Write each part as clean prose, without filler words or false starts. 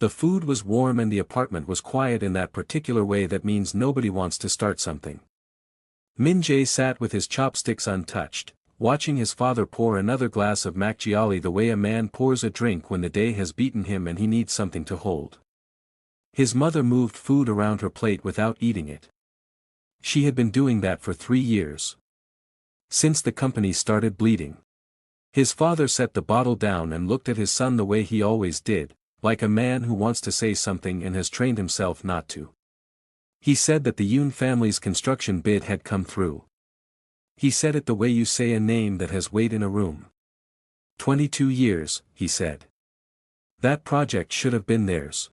The food was warm and the apartment was quiet in that particular way that means nobody wants to start something. Minjae sat with his chopsticks untouched, watching his father pour another glass of macchiato the way a man pours a drink when the day has beaten him and he needs something to hold. His mother moved food around her plate without eating it. She had been doing that for 3 years. Since the company started bleeding. His father set the bottle down and looked at his son the way he always did, like a man who wants to say something and has trained himself not to. He said that the Yoon family's construction bid had come through. He said it the way you say a name that has weight in a room. 22 years, he said. That project should have been theirs.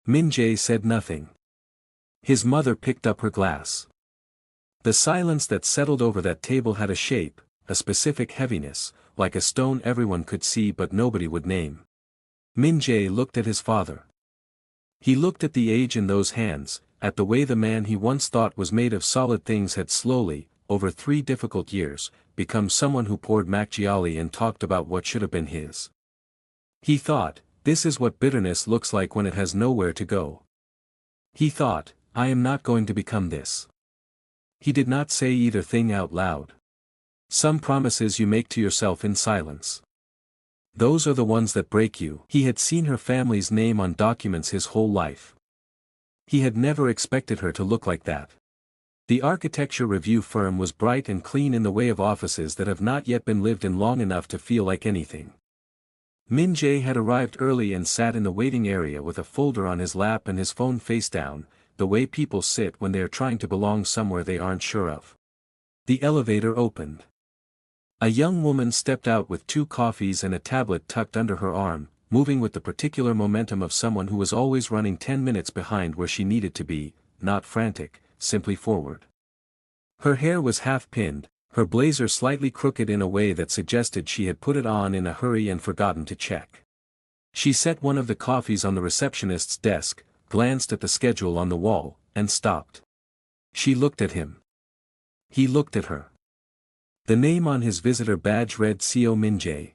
Minjae said nothing. His mother picked up her glass. The silence that settled over that table had a shape, a specific heaviness, like a stone everyone could see but nobody would name. Minjae looked at his father. He looked at the age in those hands, at the way the man he once thought was made of solid things had slowly, over 3 difficult years, become someone who poured macchiato and talked about what should have been his. He thought, this is what bitterness looks like when it has nowhere to go. He thought, I am not going to become this. He did not say either thing out loud. Some promises you make to yourself in silence. Those are the ones that break you. He had seen her family's name on documents his whole life. He had never expected her to look like that. The architecture review firm was bright and clean in the way of offices that have not yet been lived in long enough to feel like anything. Minjae had arrived early and sat in the waiting area with a folder on his lap and his phone face down, the way people sit when they are trying to belong somewhere they aren't sure of. The elevator opened. A young woman stepped out with 2 coffees and a tablet tucked under her arm, moving with the particular momentum of someone who was always running 10 minutes behind where she needed to be, not frantic, simply forward. Her hair was half-pinned, her blazer slightly crooked in a way that suggested she had put it on in a hurry and forgotten to check. She set one of the coffees on the receptionist's desk, glanced at the schedule on the wall, and stopped. She looked at him. He looked at her. The name on his visitor badge read Co Minjae.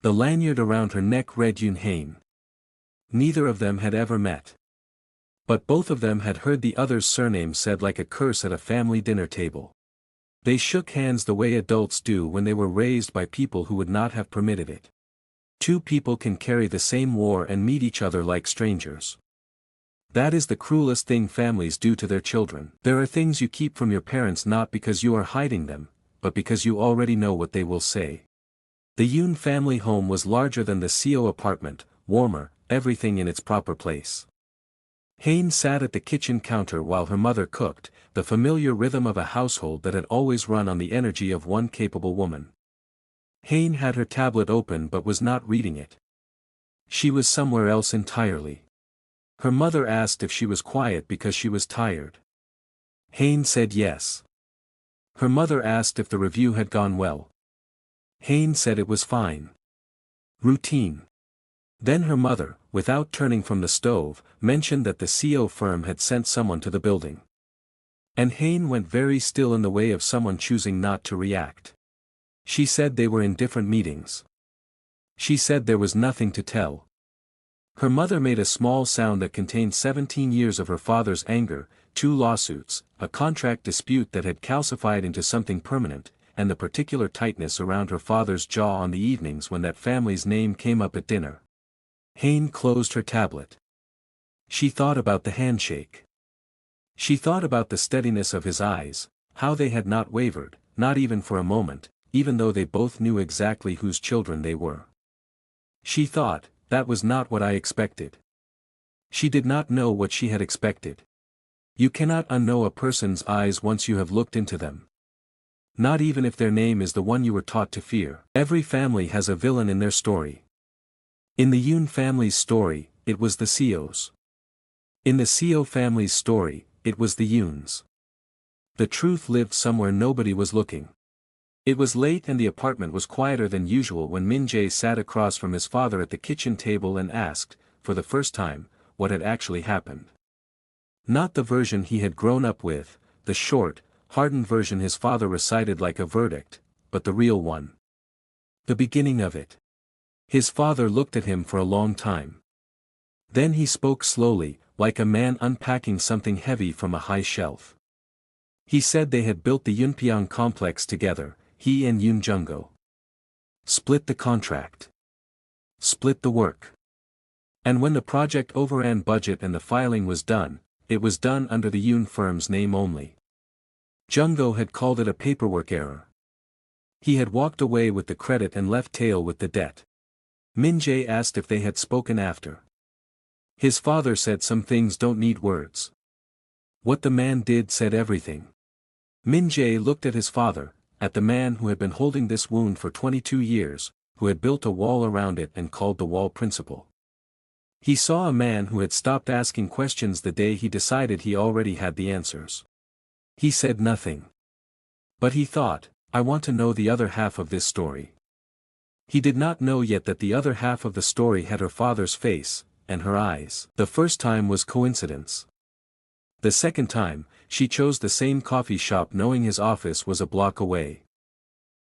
The lanyard around her neck read Haein. Neither of them had ever met. But both of them had heard the other's surname said like a curse at a family dinner table. They shook hands the way adults do when they were raised by people who would not have permitted it. 2 people can carry the same war and meet each other like strangers. That is the cruelest thing families do to their children. There are things you keep from your parents not because you are hiding them, but because you already know what they will say. The Yoon family home was larger than the CO apartment, warmer, everything in its proper place. Haein sat at the kitchen counter while her mother cooked, the familiar rhythm of a household that had always run on the energy of one capable woman. Haein had her tablet open but was not reading it. She was somewhere else entirely. Her mother asked if she was quiet because she was tired. Haein said yes. Her mother asked if the review had gone well. Haein said it was fine. Routine. Then her mother, without turning from the stove, mentioned that the CO firm had sent someone to the building. And Haein went very still in the way of someone choosing not to react. She said they were in different meetings. She said there was nothing to tell. Her mother made a small sound that contained 17 years of her father's anger, 2 lawsuits, a contract dispute that had calcified into something permanent, and the particular tightness around her father's jaw on the evenings when that family's name came up at dinner. Haein closed her tablet. She thought about the handshake. She thought about the steadiness of his eyes, how they had not wavered, not even for a moment, even though they both knew exactly whose children they were. She thought, that was not what I expected. She did not know what she had expected. You cannot unknow a person's eyes once you have looked into them. Not even if their name is the one you were taught to fear. Every family has a villain in their story. In the Yoon family's story, it was the COs. In the CO family's story, it was the Yoons. The truth lived somewhere nobody was looking. It was late and the apartment was quieter than usual when Minjae sat across from his father at the kitchen table and asked, for the first time, what had actually happened. Not the version he had grown up with, the short, hardened version his father recited like a verdict, but the real one. The beginning of it. His father looked at him for a long time. Then he spoke slowly, like a man unpacking something heavy from a high shelf. He said they had built the Yunpyang complex together, he and Yoon Jung-go. Split the contract. Split the work. And when the project overran budget and the filing was done, it was done under the Yoon firm's name only. Jung-go had called it a paperwork error. He had walked away with the credit and left Tail with the debt. Minjae asked if they had spoken after. His father said some things don't need words. What the man did said everything. Minjae looked at his father, at the man who had been holding this wound for 22 years, who had built a wall around it and called the wall principle. He saw a man who had stopped asking questions the day he decided he already had the answers. He said nothing. But he thought, I want to know the other half of this story. He did not know yet that the other half of the story had her father's face, and her eyes. The first time was coincidence. The second time, she chose the same coffee shop knowing his office was a block away.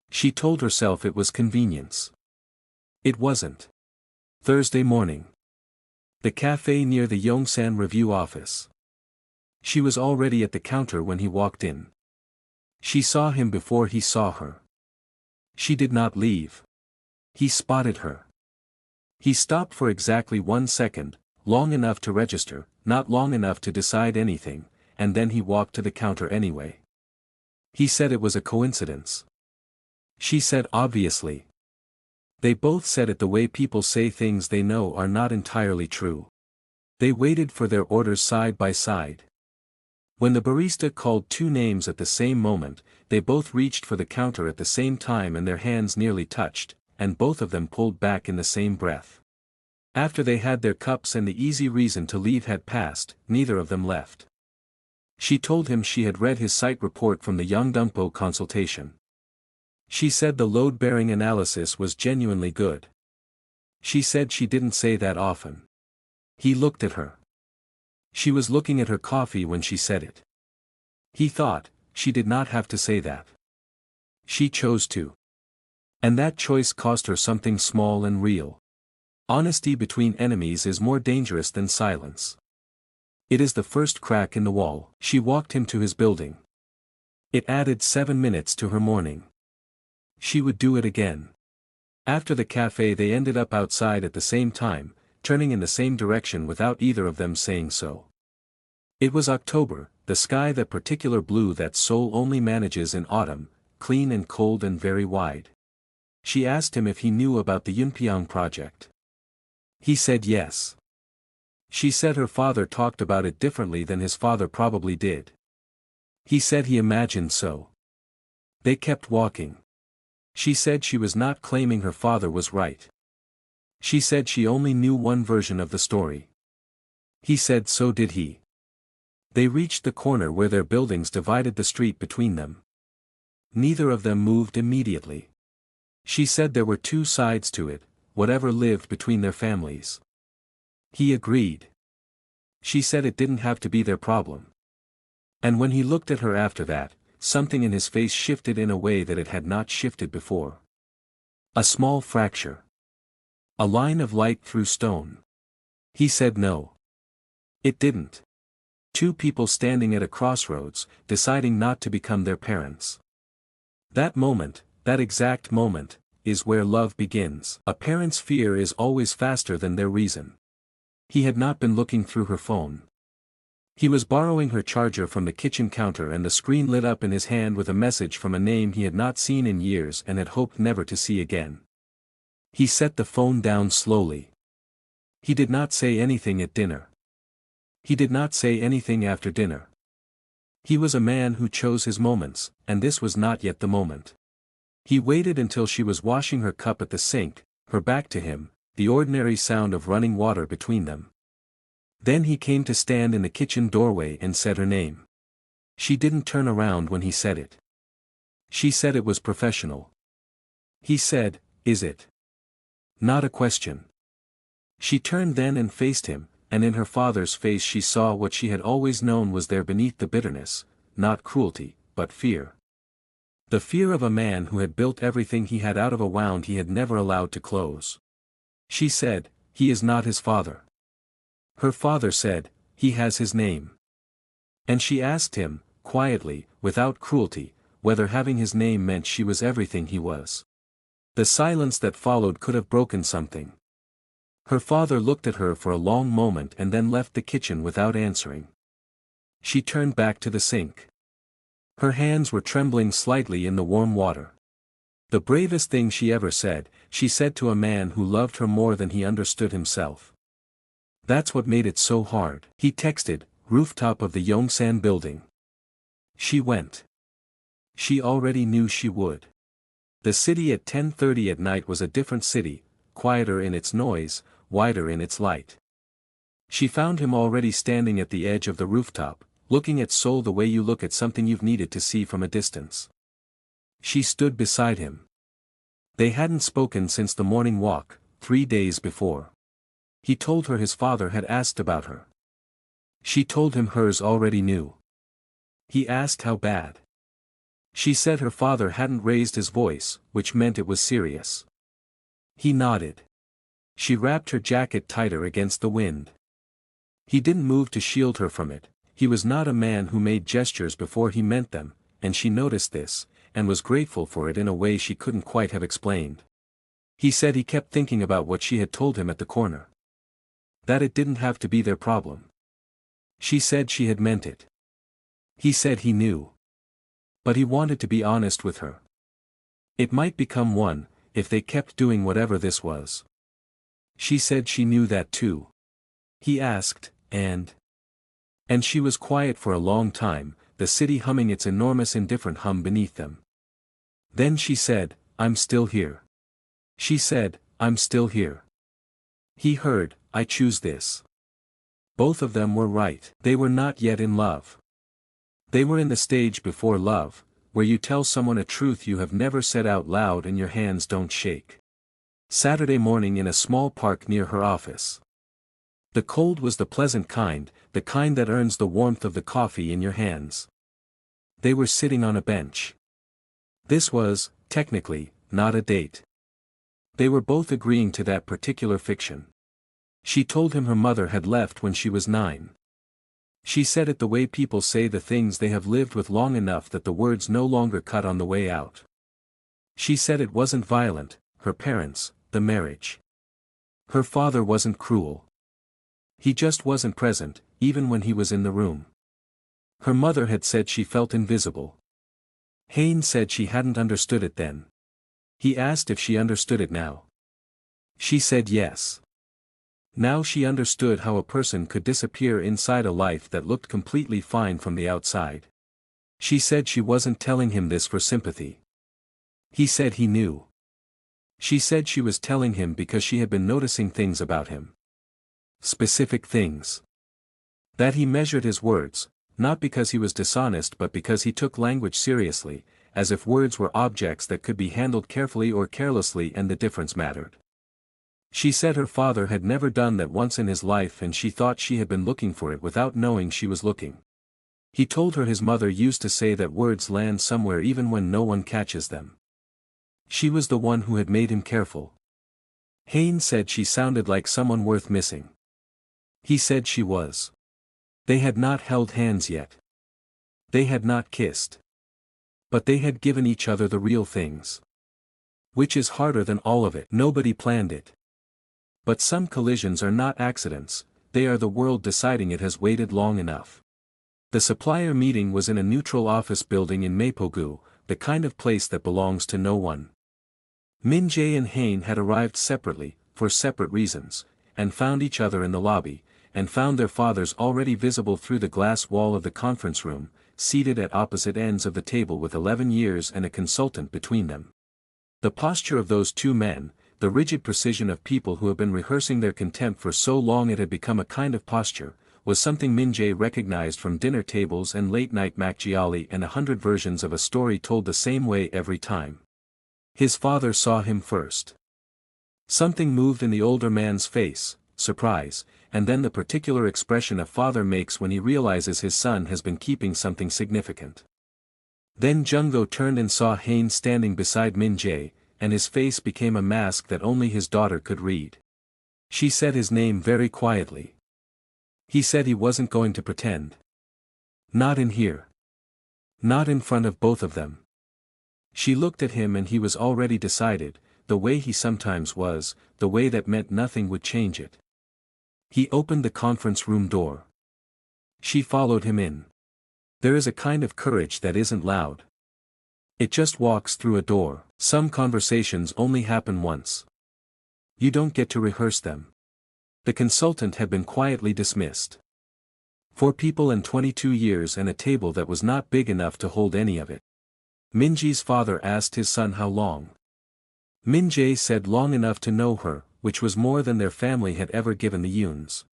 She told herself it was convenience. It wasn't. Thursday morning. The cafe near the Yongsan Review office. She was already at the counter when he walked in. She saw him before he saw her. She did not leave. He spotted her. He stopped for exactly 1 second, long enough to register, not long enough to decide anything, and then he walked to the counter anyway. He said it was a coincidence. She said obviously. They both said it the way people say things they know are not entirely true. They waited for their orders side by side. When the barista called 2 names at the same moment, they both reached for the counter at the same time and their hands nearly touched, and both of them pulled back in the same breath. After they had their cups and the easy reason to leave had passed, neither of them left. She told him she had read his site report from the Yongdungpo consultation. She said the load-bearing analysis was genuinely good. She said she didn't say that often. He looked at her. She was looking at her coffee when she said it. He thought, she did not have to say that. She chose to. And that choice cost her something small and real. Honesty between enemies is more dangerous than silence. It is the first crack in the wall. She walked him to his building. It added 7 minutes to her morning. She would do it again. After the cafe they ended up outside at the same time, turning in the same direction without either of them saying so. It was October, the sky that particular blue that Seoul only manages in autumn, clean and cold and very wide. She asked him if he knew about the Yunpyang project. He said yes. She said her father talked about it differently than his father probably did. He said he imagined so. They kept walking. She said she was not claiming her father was right. She said she only knew one version of the story. He said so did he. They reached the corner where their buildings divided the street between them. Neither of them moved immediately. She said there were 2 sides to it, whatever lived between their families. He agreed. She said it didn't have to be their problem. And when he looked at her after that, something in his face shifted in a way that it had not shifted before. A small fracture. A line of light through stone. He said no. It didn't. 2 people standing at a crossroads, deciding not to become their parents. That moment, that exact moment, is where love begins. A parent's fear is always faster than their reason. He had not been looking through her phone. He was borrowing her charger from the kitchen counter and the screen lit up in his hand with a message from a name he had not seen in years and had hoped never to see again. He set the phone down slowly. He did not say anything at dinner. He did not say anything after dinner. He was a man who chose his moments, and this was not yet the moment. He waited until she was washing her cup at the sink, her back to him, the ordinary sound of running water between them. Then he came to stand in the kitchen doorway and said her name. She didn't turn around when he said it. She said it was professional. He said, "Is it?" Not a question. She turned then and faced him, and in her father's face she saw what she had always known was there beneath the bitterness, not cruelty, but fear. The fear of a man who had built everything he had out of a wound he had never allowed to close. She said, "He is not his father." Her father said, "He has his name." And she asked him, quietly, without cruelty, whether having his name meant she was everything he was. The silence that followed could have broken something. Her father looked at her for a long moment and then left the kitchen without answering. She turned back to the sink. Her hands were trembling slightly in the warm water. The bravest thing she ever said, she said to a man who loved her more than he understood himself. That's what made it so hard. He texted, "Rooftop of the Yongsan building." She went. She already knew she would. The city at 10:30 at night was a different city, quieter in its noise, wider in its light. She found him already standing at the edge of the rooftop, looking at Seoul the way you look at something you've needed to see from a distance. She stood beside him. They hadn't spoken since the morning walk, 3 days before. He told her his father had asked about her. She told him hers already knew. He asked how bad. She said her father hadn't raised his voice, which meant it was serious. He nodded. She wrapped her jacket tighter against the wind. He didn't move to shield her from it. He was not a man who made gestures before he meant them, and she noticed this, and was grateful for it in a way she couldn't quite have explained. He said he kept thinking about what she had told him at the corner. That it didn't have to be their problem. She said she had meant it. He said he knew. But he wanted to be honest with her. It might become one, if they kept doing whatever this was. She said she knew that too. He asked, and she was quiet for a long time, the city humming its enormous indifferent hum beneath them. Then she said, "I'm still here." She said, "I'm still here." He heard, "I choose this." Both of them were right. They were not yet in love. They were in the stage before love, where you tell someone a truth you have never said out loud and your hands don't shake. Saturday morning in a small park near her office. The cold was the pleasant kind, the kind that earns the warmth of the coffee in your hands. They were sitting on a bench. This was, technically, not a date. They were both agreeing to that particular fiction. She told him her mother had left when she was 9. She said it the way people say the things they have lived with long enough that the words no longer cut on the way out. She said it wasn't violent, her parents, the marriage. Her father wasn't cruel. He just wasn't present, even when he was in the room. Her mother had said she felt invisible. Haein said she hadn't understood it then. He asked if she understood it now. She said yes. Now she understood how a person could disappear inside a life that looked completely fine from the outside. She said she wasn't telling him this for sympathy. He said he knew. She said she was telling him because she had been noticing things about him. Specific things. That he measured his words, not because he was dishonest but because he took language seriously, as if words were objects that could be handled carefully or carelessly and the difference mattered. She said her father had never done that once in his life and she thought she had been looking for it without knowing she was looking. He told her his mother used to say that words land somewhere even when no one catches them. She was the one who had made him careful. Haein said she sounded like someone worth missing. He said she was. They had not held hands yet. They had not kissed. But they had given each other the real things. Which is harder than all of it. Nobody planned it. But some collisions are not accidents, they are the world deciding it has waited long enough. The supplier meeting was in a neutral office building in Mapogu, the kind of place that belongs to no one. Minjae and Haein had arrived separately, for separate reasons, and found each other in the lobby, and found their fathers already visible through the glass wall of the conference room, seated at opposite ends of the table with 11 years and a consultant between them. The posture of those two men, the rigid precision of people who have been rehearsing their contempt for so long it had become a kind of posture, was something Minjae recognized from dinner tables and late-night macchiali and 100 versions of a story told the same way every time. His father saw him first. Something moved in the older man's face, surprise, and then the particular expression a father makes when he realizes his son has been keeping something significant. Then Junggo turned and saw Haein standing beside Minjae, and his face became a mask that only his daughter could read. She said his name very quietly. He said he wasn't going to pretend. Not in here. Not in front of both of them. She looked at him and he was already decided, the way he sometimes was, the way that meant nothing would change it. He opened the conference room door. She followed him in. There is a kind of courage that isn't loud. It just walks through a door. Some conversations only happen once. You don't get to rehearse them. The consultant had been quietly dismissed. 4 people and 22 years and a table that was not big enough to hold any of it. Minjae's father asked his son how long. Minjae said long enough to know her, which was more than their family had ever given the Yoons.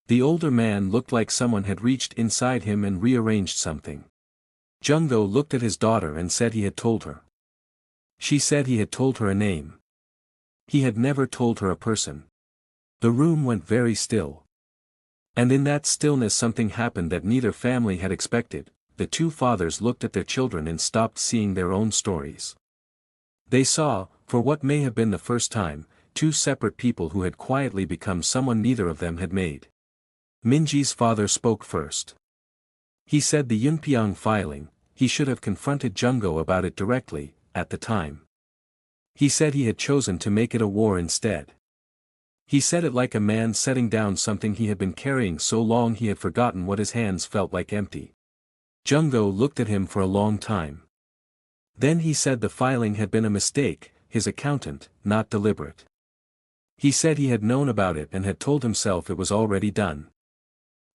The older man looked like someone had reached inside him and rearranged something. Jungdo looked at his daughter and said he had told her. She said he had told her a name. He had never told her a person. The room went very still. And in that stillness something happened that neither family had expected. The 2 fathers looked at their children and stopped seeing their own stories. They saw, for what may have been the first time, 2 separate people who had quietly become someone neither of them had made. Minjae's father spoke first. He said the Yunpyeong filing, he should have confronted Junggo about it directly, at the time. He said he had chosen to make it a war instead. He said it like a man setting down something he had been carrying so long he had forgotten what his hands felt like empty. Junggo looked at him for a long time. Then he said the filing had been a mistake, his accountant, not deliberate. He said he had known about it and had told himself it was already done.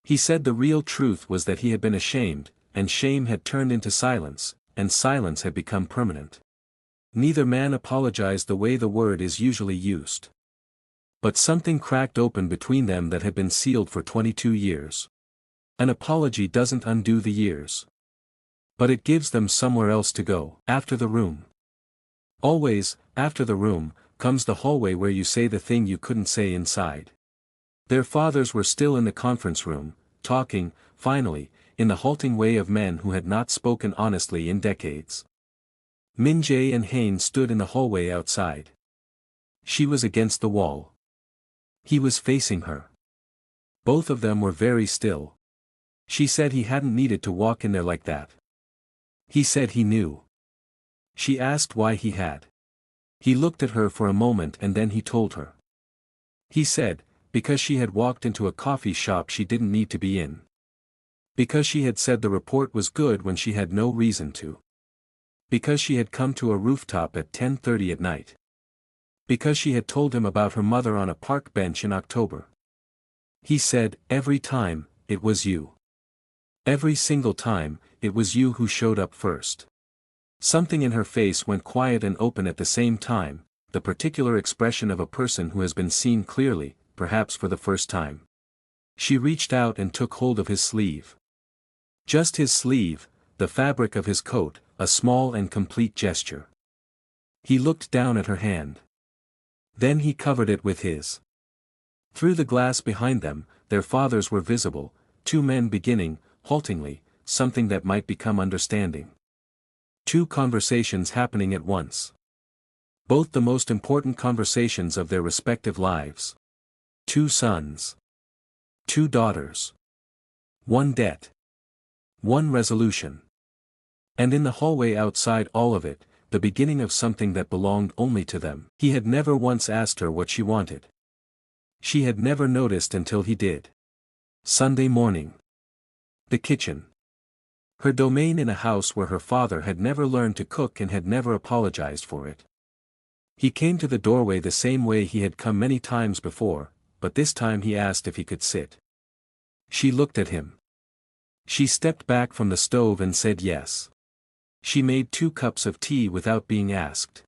He said the real truth was that he had been ashamed, and shame had turned into silence, and silence had become permanent. Neither man apologized the way the word is usually used. But something cracked open between them that had been sealed for 22 years. An apology doesn't undo the years. But it gives them somewhere else to go. After the room. Always, after the room, comes the hallway where you say the thing you couldn't say inside. Their fathers were still in the conference room, talking, finally, in the halting way of men who had not spoken honestly in decades. Minjae and Haein stood in the hallway outside. She was against the wall. He was facing her. Both of them were very still. She said he hadn't needed to walk in there like that. He said he knew. She asked why he had. He looked at her for a moment and then he told her. He said, because she had walked into a coffee shop she didn't need to be in. Because she had said the report was good when she had no reason to. Because she had come to a rooftop at 10:30 at night. Because she had told him about her mother on a park bench in October. He said, every time, it was you. Every single time, it was you who showed up first. Something in her face went quiet and open at the same time, the particular expression of a person who has been seen clearly, perhaps for the first time. She reached out and took hold of his sleeve. Just his sleeve, the fabric of his coat, a small and complete gesture. He looked down at her hand. Then he covered it with his. Through the glass behind them, their fathers were visible, 2 men beginning, haltingly, something that might become understanding. 2 conversations happening at once. Both the most important conversations of their respective lives. 2 sons. 2 daughters. 1 debt. 1 resolution. And in the hallway outside all of it, the beginning of something that belonged only to them. He had never once asked her what she wanted. She had never noticed until he did. Sunday morning. The kitchen. Her domain in a house where her father had never learned to cook and had never apologized for it. He came to the doorway the same way he had come many times before, but this time he asked if he could sit. She looked at him. She stepped back from the stove and said yes. She made 2 cups of tea without being asked.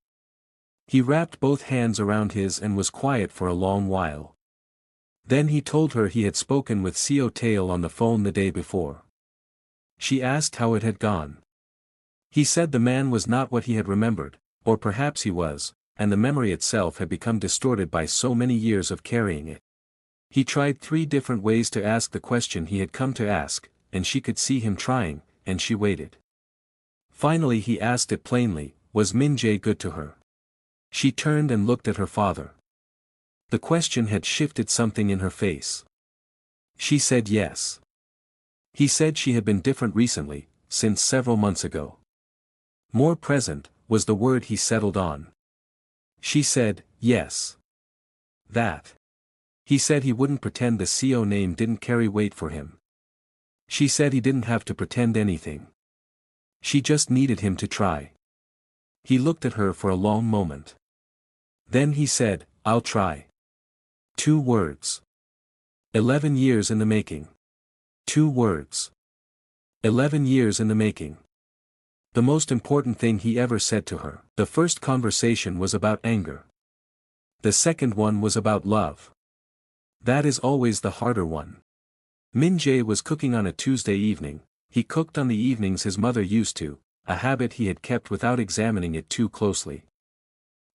He wrapped both hands around his and was quiet for a long while. Then he told her he had spoken with Seo Tail on the phone the day before. She asked how it had gone. He said the man was not what he had remembered, or perhaps he was, and the memory itself had become distorted by so many years of carrying it. He tried 3 different ways to ask the question he had come to ask, and she could see him trying, and she waited. Finally he asked it plainly, was Minjae good to her? She turned and looked at her father. The question had shifted something in her face. She said yes. He said she had been different recently, since several months ago. More present, was the word he settled on. She said, yes. That. He said he wouldn't pretend the CO name didn't carry weight for him. She said he didn't have to pretend anything. She just needed him to try. He looked at her for a long moment. Then he said, I'll try. 2 words. 11 years in the making. 2 words. 11 years in the making. The most important thing he ever said to her. The first conversation was about anger. The second one was about love. That is always the harder one. Minjae was cooking on a Tuesday evening. He cooked on the evenings his mother used to, a habit he had kept without examining it too closely.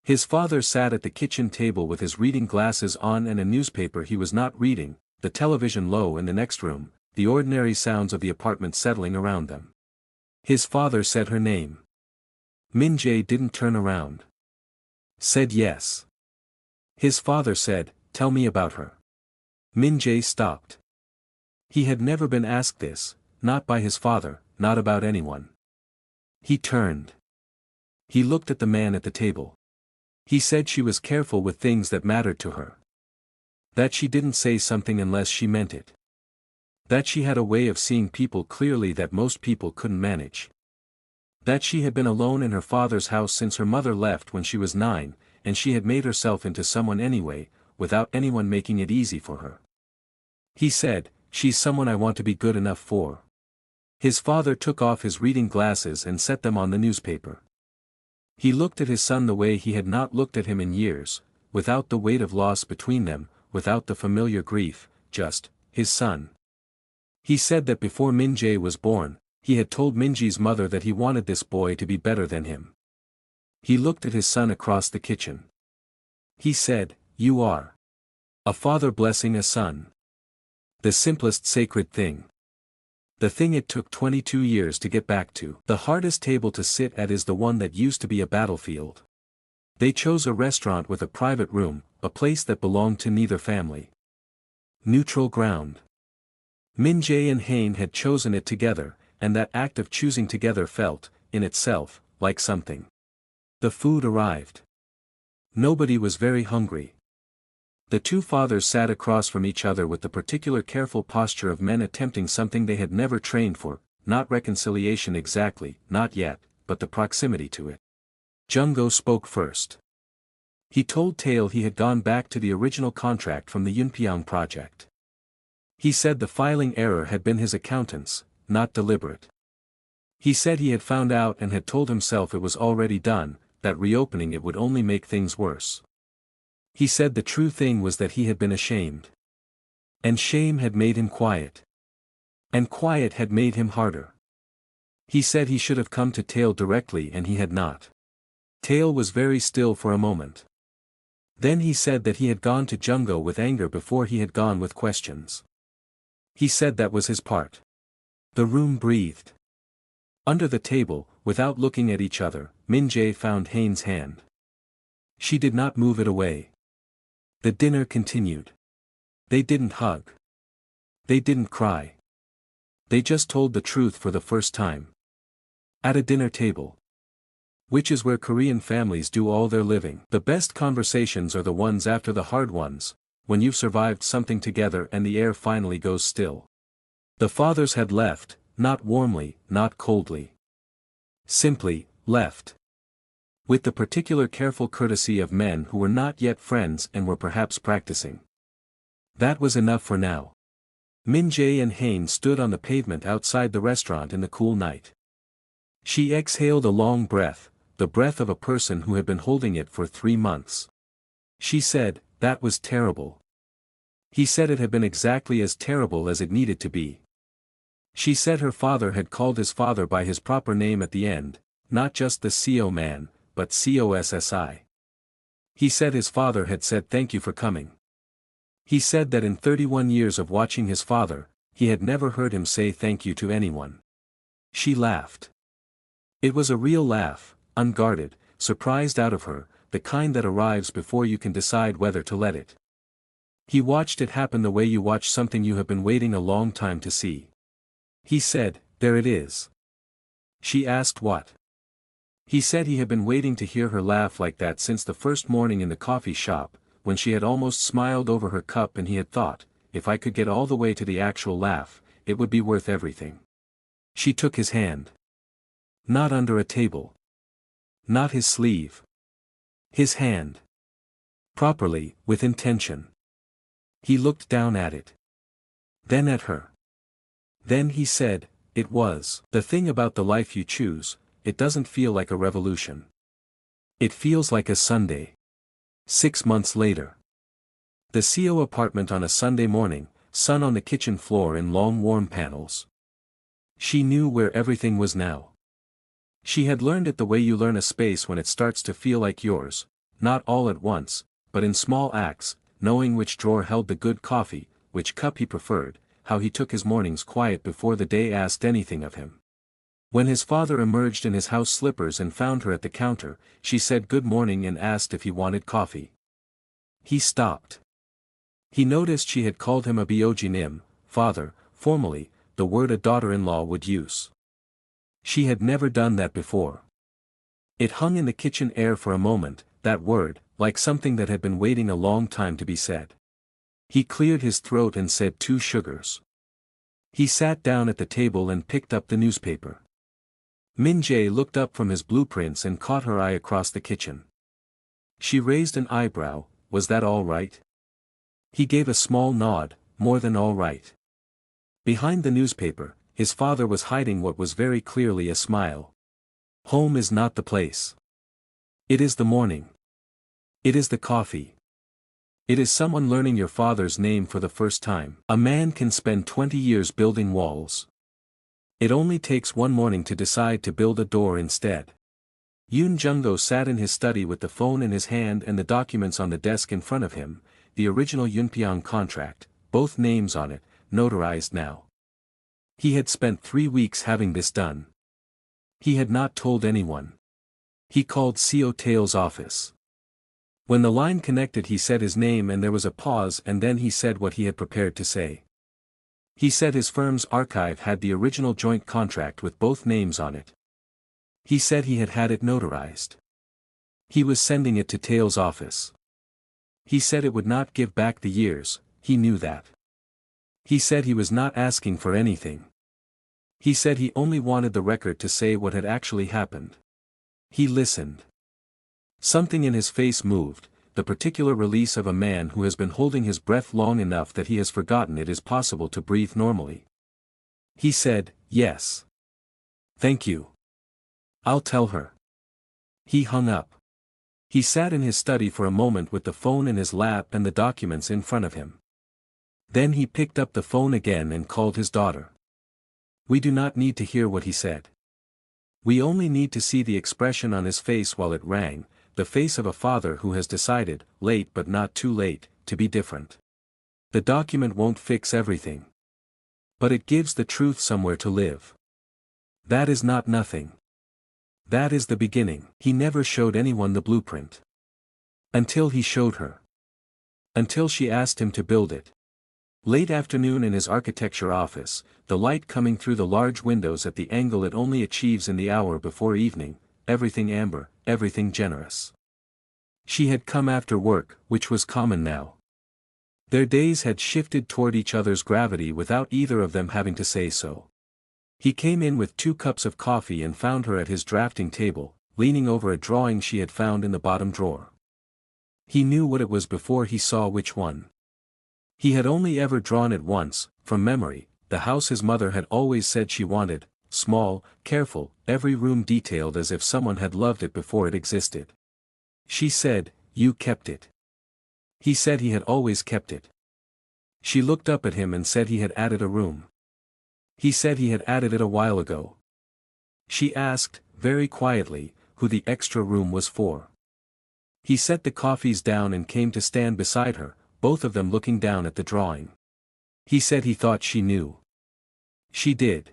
His father sat at the kitchen table with his reading glasses on and a newspaper he was not reading, the television low in the next room, the ordinary sounds of the apartment settling around them. His father said her name. Minjae didn't turn around. Said yes. His father said, tell me about her. Minjae stopped. He had never been asked this, not by his father, not about anyone. He turned. He looked at the man at the table. He said she was careful with things that mattered to her. That she didn't say something unless she meant it. That she had a way of seeing people clearly that most people couldn't manage. That she had been alone in her father's house since her mother left when she was 9, and she had made herself into someone anyway, without anyone making it easy for her. He said, she's someone I want to be good enough for. His father took off his reading glasses and set them on the newspaper. He looked at his son the way he had not looked at him in years, without the weight of loss between them, without the familiar grief, just, his son. He said that before Minjae was born, he had told Minjae's mother that he wanted this boy to be better than him. He looked at his son across the kitchen. He said, you are a father blessing a son. The simplest sacred thing. The thing it took 22 years to get back to. The hardest table to sit at is the one that used to be a battlefield. They chose a restaurant with a private room, a place that belonged to neither family. Neutral ground. Minjae and Haein had chosen it together, and that act of choosing together felt, in itself, like something. The food arrived. Nobody was very hungry. The two fathers sat across from each other with the particular careful posture of men attempting something they had never trained for, not reconciliation exactly, not yet, but the proximity to it. Jungo spoke first. He told Tail he had gone back to the original contract from the Yunpyeong project. He said the filing error had been his accountant's, not deliberate. He said he had found out and had told himself it was already done, that reopening it would only make things worse. He said the true thing was that he had been ashamed. And shame had made him quiet. And quiet had made him harder. He said he should have come to Tail directly and he had not. Tail was very still for a moment. Then he said that he had gone to Jungo with anger before he had gone with questions. He said that was his part. The room breathed. Under the table, without looking at each other, Minjae found Haein's hand. She did not move it away. The dinner continued. They didn't hug. They didn't cry. They just told the truth for the first time. At a dinner table. Which is where Korean families do all their living. The best conversations are the ones after the hard ones, when you've survived something together and the air finally goes still. The fathers had left, not warmly, not coldly. Simply, left. With the particular careful courtesy of men who were not yet friends and were perhaps practicing. That was enough for now. Minjae and Haein stood on the pavement outside the restaurant in the cool night. She exhaled a long breath, the breath of a person who had been holding it for 3 months. She said, that was terrible. He said it had been exactly as terrible as it needed to be. She said her father had called his father by his proper name at the end, not just the CO man, but COSSI. He said his father had said thank you for coming. He said that in 31 years of watching his father, he had never heard him say thank you to anyone. She laughed. It was a real laugh, unguarded, surprised out of her, the kind that arrives before you can decide whether to let it. He watched it happen the way you watch something you have been waiting a long time to see. He said, "There it is." She asked what. He said he had been waiting to hear her laugh like that since the first morning in the coffee shop, when she had almost smiled over her cup, and he had thought, if I could get all the way to the actual laugh, it would be worth everything. She took his hand. Not under a table. Not his sleeve. His hand. Properly, with intention. He looked down at it. Then at her. Then he said, "It was the thing about the life you choose, it doesn't feel like a revolution. It feels like a Sunday." 6 months later. The CO apartment on a Sunday morning, sun on the kitchen floor in long warm panels. She knew where everything was now. She had learned it the way you learn a space when it starts to feel like yours, not all at once, but in small acts, knowing which drawer held the good coffee, which cup he preferred, how he took his mornings quiet before the day asked anything of him. When his father emerged in his house slippers and found her at the counter, she said good morning and asked if he wanted coffee. He stopped. He noticed she had called him a byojinim, father, formally, the word a daughter-in-law would use. She had never done that before. It hung in the kitchen air for a moment, that word, like something that had been waiting a long time to be said. He cleared his throat and said 2 sugars. He sat down at the table and picked up the newspaper. Minjae looked up from his blueprints and caught her eye across the kitchen. She raised an eyebrow. Was that all right? He gave a small nod, more than all right. Behind the newspaper, his father was hiding what was very clearly a smile. Home is not the place. It is the morning. It is the coffee. It is someone learning your father's name for the first time. A man can spend 20 years building walls. It only takes one morning to decide to build a door instead. Yoon Jung-do sat in his study with the phone in his hand and the documents on the desk in front of him, the original Yunpyeong contract, both names on it, notarized now. He had spent 3 weeks having this done. He had not told anyone. He called CO Tail's office. When the line connected, he said his name and there was a pause, and then he said what he had prepared to say. He said his firm's archive had the original joint contract with both names on it. He said he had had it notarized. He was sending it to Tail's office. He said it would not give back the years, he knew that. He said he was not asking for anything. He said he only wanted the record to say what had actually happened. He listened. Something in his face moved, the particular release of a man who has been holding his breath long enough that he has forgotten it is possible to breathe normally. He said, "Yes. Thank you. I'll tell her." He hung up. He sat in his study for a moment with the phone in his lap and the documents in front of him. Then he picked up the phone again and called his daughter. We do not need to hear what he said. We only need to see the expression on his face while it rang, the face of a father who has decided, late but not too late, to be different. The document won't fix everything. But it gives the truth somewhere to live. That is not nothing. That is the beginning. He never showed anyone the blueprint. Until he showed her. Until she asked him to build it. Late afternoon in his architecture office, the light coming through the large windows at the angle it only achieves in the hour before evening, everything amber, everything generous. She had come after work, which was common now. Their days had shifted toward each other's gravity without either of them having to say so. He came in with 2 cups of coffee and found her at his drafting table, leaning over a drawing she had found in the bottom drawer. He knew what it was before he saw which one. He had only ever drawn it once, from memory, the house his mother had always said she wanted, small, careful, every room detailed as if someone had loved it before it existed. She said, "You kept it." He said he had always kept it. She looked up at him and said he had added a room. He said he had added it a while ago. She asked, very quietly, who the extra room was for. He set the coffees down and came to stand beside her, both of them looking down at the drawing. He said he thought she knew. She did.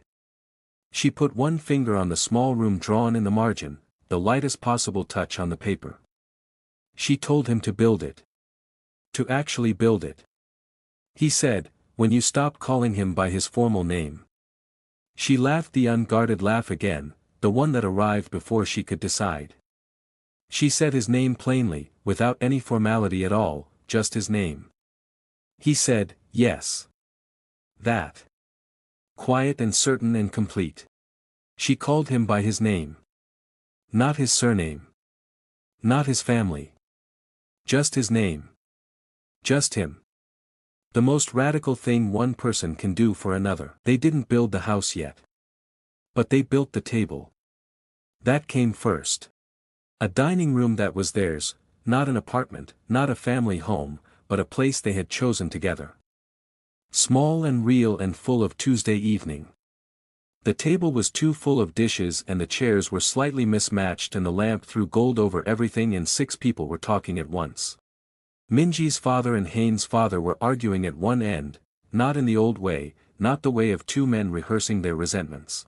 She put one finger on the small room drawn in the margin, the lightest possible touch on the paper. She told him to build it. To actually build it. He said, when you stop calling him by his formal name. She laughed the unguarded laugh again, the one that arrived before she could decide. She said his name plainly, without any formality at all, just his name. He said, yes. That. Quiet and certain and complete. She called him by his name. Not his surname. Not his family. Just his name. Just him. The most radical thing one person can do for another. They didn't build the house yet. But they built the table. That came first. A dining room that was theirs, not an apartment, not a family home, but a place they had chosen together. Small and real and full of Tuesday evening. The table was too full of dishes and the chairs were slightly mismatched and the lamp threw gold over everything and 6 people were talking at once. Minjae's father and Haein's father were arguing at one end, not in the old way, not the way of 2 men rehearsing their resentments.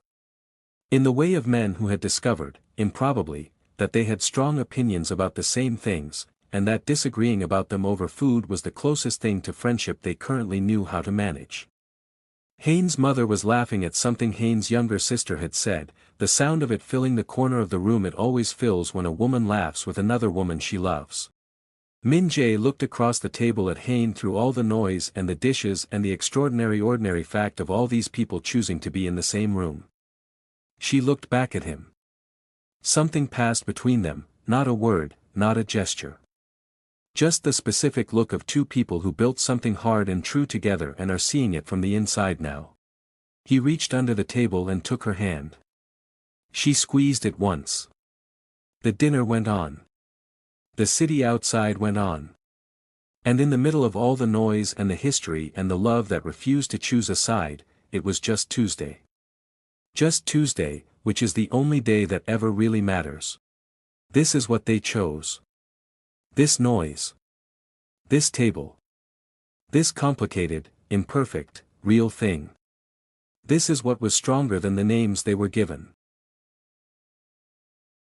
In the way of men who had discovered, improbably, that they had strong opinions about the same things, and that disagreeing about them over food was the closest thing to friendship they currently knew how to manage. Haein's mother was laughing at something Haein's younger sister had said, the sound of it filling the corner of the room it always fills when a woman laughs with another woman she loves. Minjae looked across the table at Haein through all the noise and the dishes and the ordinary fact of all these people choosing to be in the same room. She looked back at him. Something passed between them, not a word, not a gesture. Just the specific look of 2 people who built something hard and true together and are seeing it from the inside now. He reached under the table and took her hand. She squeezed it once. The dinner went on. The city outside went on. And in the middle of all the noise and the history and the love that refused to choose a side, it was just Tuesday. Just Tuesday, which is the only day that ever really matters. This is what they chose. This noise. This table. This complicated, imperfect, real thing. This is what was stronger than the names they were given.